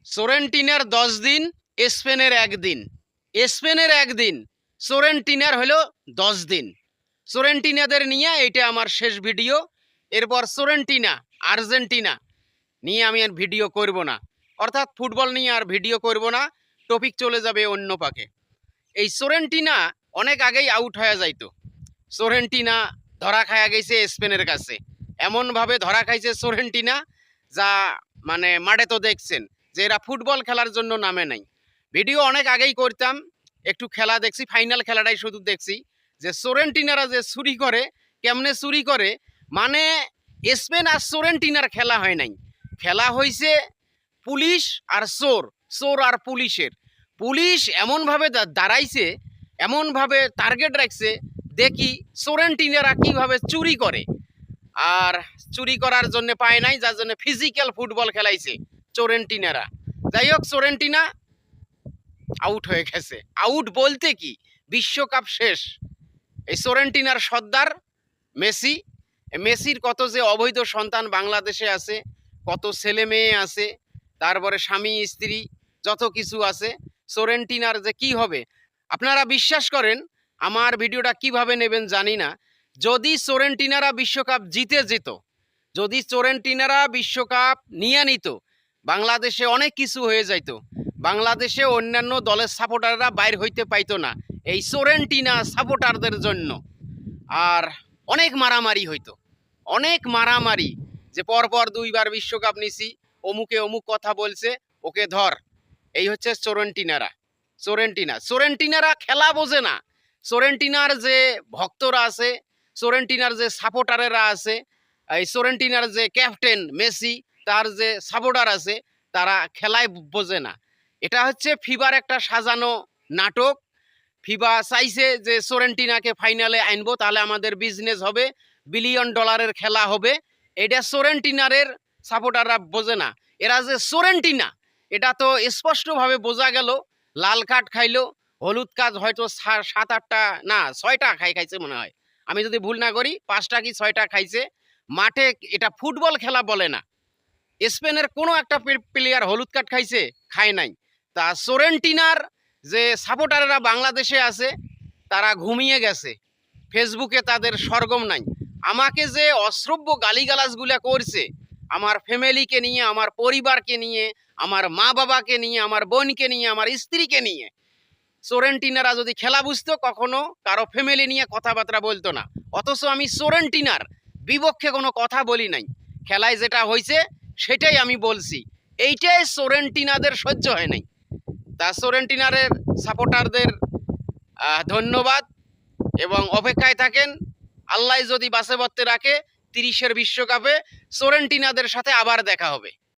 সোরেন্টিনার 10 দিন, স্পেনের 1 দিন। স্পেনের 1 দিন, সোরেন্টিনার হলো 10 দিন। সোরেন্টিনাদের নিয়ে এটা আমার শেষ ভিডিও। এরপর সোরেন্টিনা, আর্জেন্টিনা নিয়ে আমি আর ভিডিও করব না, অর্থাৎ ফুটবল নিয়ে আর ভিডিও করব না। টপিক চলে যাবে অন্য পাকে। এই সোরেন্টিনা অনেক আগেই আউট হয়ে যাইতো। সোরেন্টিনা ধরা খায়া গেছে স্পেনের কাছে, এমনভাবে ধরা খাইছে সোরেন্টিনা, যা মানে মাঠে তো দেখছেন যে এরা ফুটবল খেলার জন্য নামে নাই। ভিডিও অনেক আগেই করতাম, একটু খেলা দেখছি, ফাইনাল খেলাটাই শুধু দেখছি যে সোরেন্টিনারা যে চুরি করে, কেমনে চুরি করে। মানে স্পেন আর সোরেন্টিনার খেলা হয় নাই, খেলা হয়েছে পুলিশ আর চোর, চোর আর পুলিশের। পুলিশ এমনভাবে দাঁড়াইছে, এমনভাবে টার্গেট রাখছে, দেখি সোরেন্টিনারা কিভাবে চুরি করে। আর চুরি করার জন্য পায় নাই, যার জন্য ফিজিক্যাল ফুটবল খেলাইছে সোরেন্টিনারা। যাই হোক, সোরেন্টিনা আউট হয়ে গেছে। আউট বলতে কি, বিশ্বকাপ শেষ। এই সোরেন্টিনার সর্দার মেসি, মেসির কত যে অবৈধ সন্তান বাংলাদেশে আছে, কত ছেলে মেয়ে আছে, তারপরে স্বামী স্ত্রী যত কিছু আছে। সোরেন্টিনার যে কি হবে আপনারা বিশ্বাস করেন, আমার ভিডিওটা কিভাবে নেবেন জানি না। যদি সোরেন্টিনারা বিশ্বকাপ জিতে যেত, যদি সোরেন্টিনারা বিশ্বকাপ নিয়ে নিত, বাংলাদেশে অনেক কিছু হয়ে যাইত। বাংলাদেশে অন্যান্য দলের সাপোর্টাররা বাইর হইতে পাইতো না এই সোরেন্টিনা সাপোর্টারদের জন্য। আর অনেক মারামারি হইতো, অনেক মারামারি, যে পরপর 2 বার বিশ্বকাপ নিছি, অমুকে অমুক কথা বলছে, ওকে ধর। এই হচ্ছে সোরেন্টিনারা। সোরেন্টিনারা খেলা বোঝে না। সোরেন্টিনার যে ভক্তরা আছে, সোরেন্টিনার যে সাপোর্টারেরা আছে, এই সোরেন্টিনার যে ক্যাপ্টেন মেসি, তার যে সাপোর্টার আছে, তারা খেলায় বোঝে না। এটা হচ্ছে ফিবার একটা সাজানো নাটক। ফিবা চাইছে যে সোরেন্টিনাকে ফাইনালে আনবো, তাহলে আমাদের বিজনেস হবে, বিলিয়ন ডলারের খেলা হবে। এটা সোরেন্টিনারের সাপোর্টাররা বোঝে না। এরা যে সোরেন্টিনা, এটা তো স্পষ্টভাবে বোঝা গেল। লাল কার্ড খাইলো, হলুদ কার্ড হয়তো 7-8টা না 6টা খাইছে মনে হয়, আমি যদি ভুল না করি, 5টা কি 6টা খাইছে মাঠে। এটা ফুটবল খেলা বলে না। স্পেনের কোনো একটা প্লেয়ার হলুদ কার্ড খাইছে? খায় নাই। তা সোরেন্টিনার যে সাপোর্টাররা বাংলাদেশে আছে, তারা ঘুমিয়ে গেছে, ফেসবুকে তাদের সরগম নাই। আমাকে যে অশ্রব্য গালিগালাজগুলা করছে, আমার ফ্যামিলিকে নিয়ে, আমার পরিবারকে নিয়ে, আমার মা বাবাকে নিয়ে, আমার বোনকে নিয়ে, আমার স্ত্রীকে নিয়ে, সোরেন্টিনারা যদি খেলা বুঝতো, কখনো কারো ফ্যামিলি নিয়ে কথাবার্তা বলতো না। অথচ আমি সোরেন্টিনার বিপক্ষে কোনো কথা বলি নাই। খেলায় যেটা হয়েছে সেটাই আমি বলছি। এইটাই সোরেন্টিনাদের সহ্য হয় নাই। তা সোরেন্টিনারের সাপোর্টারদের ধন্যবাদ, এবং অপেক্ষায় থাকেন। আল্লাহ যদি বাঁচে বর্তে রাখে, 30-এর বিশ্বকাপে সোরেন্টিনাদের সাথে আবার দেখা হবে।